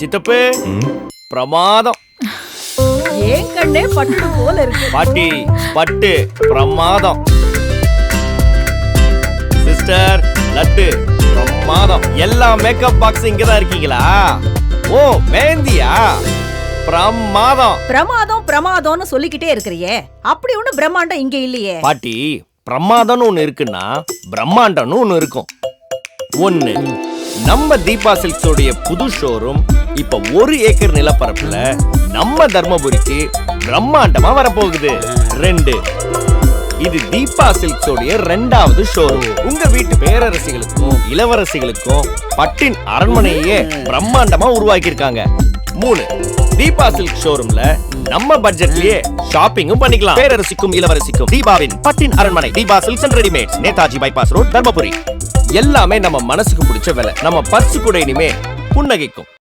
சித்தப்பு பிரமாதம். ஏன் கண்ணே பட்டு போல இருக்கு. பாட்டி பட்டு பிரமாதம். சிஸ்டர் லட்டு பிரமாதம். எல்லா மேக்கப் பாக்ஸ் இங்கதான் இருக்கீங்களா? ஓ மேந்தியா? பிரமாதம். பிரமாதம் பிரமாதம்னு சொல்லிக்கிட்டே இருக்கிறியே, அப்படி ஒண்ணு பிரம்மாண்டம் இங்க இல்லையே. பாட்டி பிரமாதம்னு ஒண்ணு இருக்குன்னா பிரம்மாண்டம்னு ஒண்ணு இருக்கும். ஒண்ணு, நம்ம தீபா சில்க்ஸோடைய புது ஷோரூம் இப்ப 1 ஏக்கர் நிலப்பரப்புல நம்ம தர்மபுரிக்கு பிரம்மாண்டமா வரப்போகுது. 2, இது தீபா சில்க்ஸோடைய 2வது ஷோரூம். உங்க வீட்டு பேரரசிகளுக்கும் இளவரசிகளுக்கும் பட்டின் அரண்மனையே பிரம்மாண்டமா உருவாக்கி இருக்காங்க. 3, தீபா சில்க் ஷோரூம்ல நம்ம பட்ஜெட்லயே ஷாப்பிங்கும் பண்ணிக்கலாம். பேரரசிக்கும் இளவரசிக்கும் தீபாவின் பட்டின் அரண்மனை, Deepa silks and readymades, Netaji bypass road, Dharmapuri. எல்லாமே நம்ம மனசுக்கு பிடிச்ச விலை. நம்ம பர்சு கூட இனிமே புன்னகைக்கும்.